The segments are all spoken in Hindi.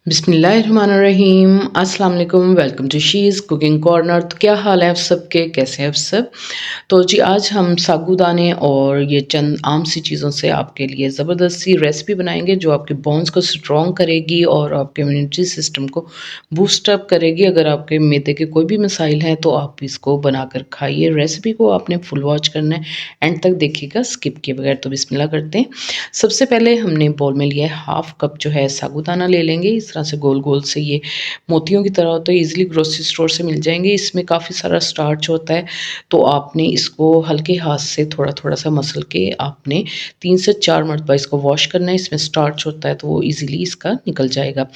बिस्मिल्लाहिर्रहमानिर्रहीम अस्सलाम वालेकुम welcome to she's cooking corner. तो क्या हाल है आप सबके, कैसे हैं आप सब। तो जी आज हम साबूदाने और ये चंद आम सी चीज़ों से आपके लिए ज़बरदस्त सी रेसिपी बनाएंगे जो आपके बोन्स को स्ट्रॉन्ग करेगी और आपके इम्यूनिटी सिस्टम को बूस्ट अप करेगी। अगर आपके मैदे के कोई भी मसाइल हैं तो आप इसको बनाकर खाइए। रेसिपी को आपने फुल वॉच करना है, एंड तक देखिएगा स्किप किए बगैर। तो बिस्मिल्लाह करते हैं। सबसे पहले हमने बोल में लिया है हाफ कप जो है साबूदाना ले लेंगे। इस तरह से गोल गोल से, ये मोतियों की तरह होते हैं, इजीली ग्रोसरी स्टोर से मिल जाएंगे। इसमें काफ़ी सारा स्टार्च होता है, तो आपने इसको हल्के हाथ से थोड़ा थोड़ा सा मसल के आपने 3 से 4 मरतबा इसको वॉश करना है। इसमें स्टार्च होता है तो वो ईजिली इसका निकल जाएगा।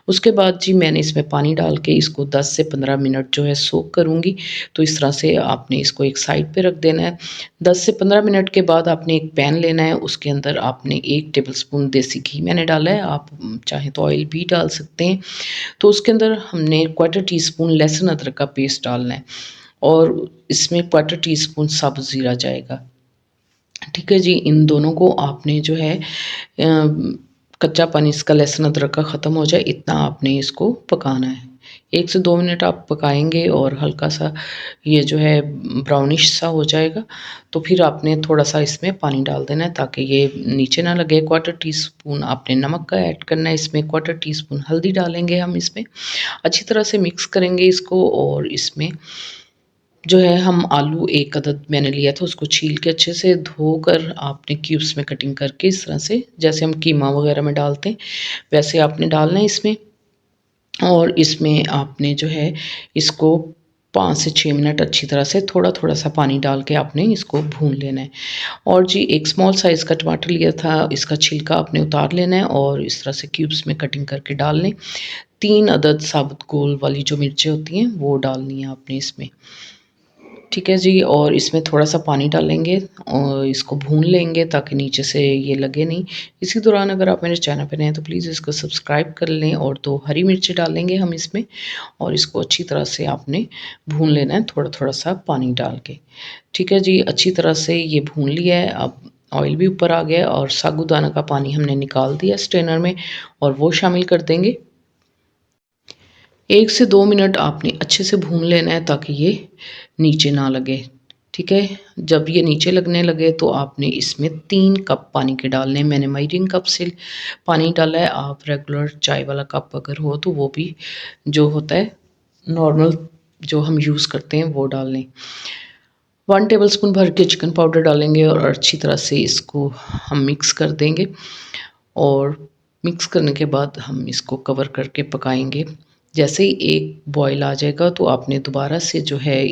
उसके बाद जी मैंने इसमें पानी डाल के इसको 10 से 15 मिनट जो है सोक करूँगी। तो इस तरह से आपने इसको एक साइड पे रख देना है। 10 से 15 मिनट के बाद आपने एक पैन लेना है, उसके अंदर आपने 1 टेबलस्पून देसी घी मैंने डाला है, आप चाहें तो ऑयल भी डाल सकते हैं। तो उसके अंदर हमने क्वार्टर टी स्पून लहसुन अदरक का पेस्ट डालना है, और इसमें क्वार्टर टी स्पून साबुत ज़ीरा जाएगा। ठीक है जी, इन दोनों को आपने जो है कच्चा पानी इसका लहसुन अदरक का ख़त्म हो जाए इतना आपने इसको पकाना है। 1 से 2 मिनट आप पकाएँगे और हल्का सा ये जो है ब्राउनिश सा हो जाएगा, तो फिर आपने थोड़ा-सा इसमें पानी डाल देना है ताकि ये नीचे ना लगे। क्वार्टर टी स्पून आपने नमक का ऐड करना है इसमें, क्वार्टर टी स्पून हल्दी डालेंगे हम इसमें। अच्छी तरह से मिक्स करेंगे इसको, और इसमें जो है हम आलू 1 अदद मैंने लिया था, उसको छील के अच्छे से धोकर आपने क्यूब्स में कटिंग करके इस तरह से, जैसे हम कीमा वगैरह में डालते हैं वैसे आपने डालना है इसमें। और इसमें आपने जो है इसको 5 से 6 मिनट अच्छी तरह से थोड़ा-थोड़ा सा पानी डाल के आपने इसको भून लेना है। और जी एक स्मॉल साइज़ का टमाटर लिया था, इसका छिलका आपने उतार लेना है और इस तरह से क्यूब्स में कटिंग करके डाल लें। 3 अदद साबुत गोल वाली जो मिर्चें होती हैं वो डालनी है आपने इसमें। ठीक है जी, और इसमें थोड़ा-सा पानी डालेंगे और इसको भून लेंगे ताकि नीचे से ये लगे नहीं। इसी दौरान अगर आप मेरे चैनल पे नए हैं तो प्लीज़ इसको सब्सक्राइब कर लें, और 2 हरी मिर्ची डालेंगे हम इसमें, और इसको अच्छी तरह से आपने भून लेना है थोड़ा-थोड़ा सा पानी डाल के। ठीक है जी, अच्छी तरह से ये भून लिया है। अब ऑयल भी ऊपर आ गया है और साबूदाना का पानी हमने निकाल दिया स्ट्रेनर में, और वो शामिल कर देंगे। 1 से 2 मिनट आपने अच्छे से भून लेना है ताकि ये नीचे ना लगे। ठीक है? जब ये नीचे लगने लगे तो आपने इसमें 3 कप पानी के डालने हैं। मैंने मेजरिंग कप से पानी डाला है, आप रेगुलर चाय वाला कप अगर हो तो वो भी जो होता है नॉर्मल जो हम यूज़ करते हैं वो डाल लें। 1 टेबलस्पून भर के चिकन पाउडर डालेंगे और अच्छी तरह से इसको हम मिक्स कर देंगे, और मिक्स करने के बाद हम इसको कवर करके पकाएँगे। जैसे ही एक बॉयल आ जाएगा तो आपने दोबारा से जो है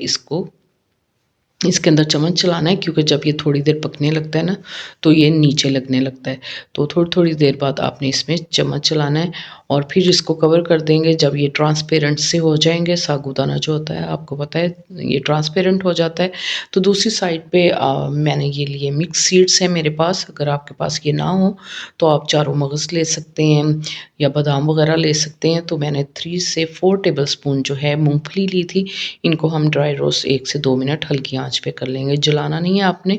इसके अंदर चम्मच चलाना है, क्योंकि जब ये थोड़ी देर पकने लगता है ना, तो ये नीचे लगने लगता है। तो थोड़ी-थोड़ी देर बाद आपने इसमें चम्मच चलाना है और फिर इसको कवर कर देंगे। जब ये ट्रांसपेरेंट से हो जाएँगे, साबूदाना जो होता है आपको पता है ये ट्रांसपेरेंट हो जाता है। तो दूसरी साइड पे मैंने ये लिए मिक्स सीड्स हैं मेरे पास, अगर आपके पास ये ना हो तो आप चारों मगज़ ले सकते हैं या बादाम वगैरह ले सकते हैं। तो मैंने 3 से 4 टेबलस्पून जो है मूँगफली ली थी। इनको हम ड्राई रोस्ट 1 से 2 मिनट हल्की आँच पे कर लेंगे। जलाना नहीं है आपने,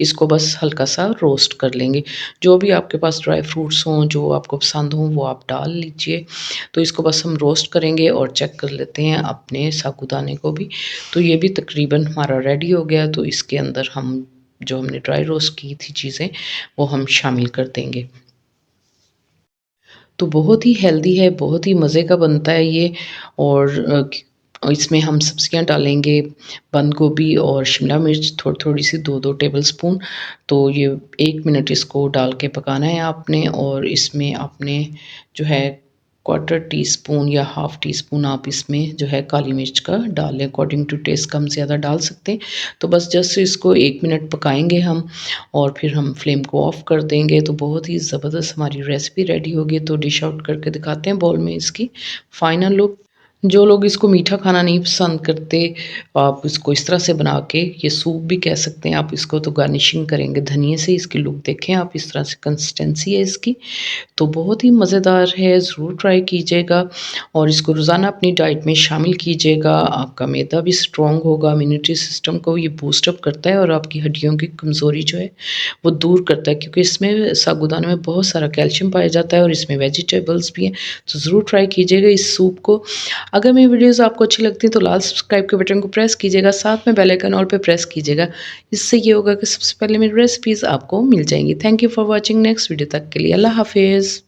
इसको बस हल्का-सा रोस्ट कर लेंगे। जो भी आपके पास ड्राई फ्रूट्स हों, जो आपको पसंद हों, वो आप डाल लीजिए। तो इसको बस हम रोस्ट करेंगे और चेक कर लेते हैं अपने साबूदाने को भी। तो ये भी तकरीबन हमारा रेडी हो गया, तो इसके अंदर हम जो हमने ड्राई रोस्ट की थी चीज़ें, वो हम शामिल कर देंगे। तो बहुत ही हेल्दी है, बहुत ही मज़े का बनता है ये। और इसमें हम सब्जियां डालेंगे, बंद गोभी और शिमला मिर्च थोड़ी-थोड़ी सी 2-2 टेबलस्पून। तो ये 1 मिनट इसको डाल के पकाना है आपने, और इसमें आपने जो है क्वार्टर टी स्पून या हाफ़ टी स्पून आप इसमें जो है काली मिर्च का डाल लें, अकॉर्डिंग टू टेस्ट कम ज़्यादा डाल सकते हैं। तो बस जस्ट इसको 1 मिनट पकाएँगे हम, और फिर हम फ्लेम को ऑफ़ कर देंगे। तो बहुत ही ज़बरदस्त हमारी रेसिपी रेडी होगी। तो डिश आउट करके दिखाते हैं बाउल में इसकी फ़ाइनल लुक। जो लोग इसको मीठा खाना नहीं पसंद करते, आप इसको इस तरह से बना के ये सूप भी कह सकते हैं आप इसको, तो गार्निशिंग करेंगे धनिये से। इसकी लुक देखें आप, इस तरह से कंसिस्टेंसी है इसकी, तो बहुत ही मज़ेदार है, ज़रूर ट्राई कीजिएगा और इसको रोज़ाना अपनी डाइट में शामिल कीजिएगा। आपका मैदा भी स्ट्रॉन्ग होगा, इम्यूनिटी सिस्टम को ये बूस्ट अप करता है और आपकी हड्डियों की कमज़ोरी जो है वो दूर करता है, क्योंकि इसमें साबूदाने में बहुत सारा कैल्शियम पाया जाता है और इसमें वेजिटेबल्स भी हैं। तो ज़रूर ट्राई कीजिएगा इस सूप को। अगर मेरी वीडियोज़ आपको अच्छी लगती हैं तो लाल सब्सक्राइब के बटन को प्रेस कीजिएगा, साथ में बेल आइकन ऑल पे प्रेस कीजिएगा। इससे ये होगा कि सबसे पहले मेरी रेसिपीज़ आपको मिल जाएँगी। Thank you for watching. Next video तक के लिए अल्लाह हाफ़िज़।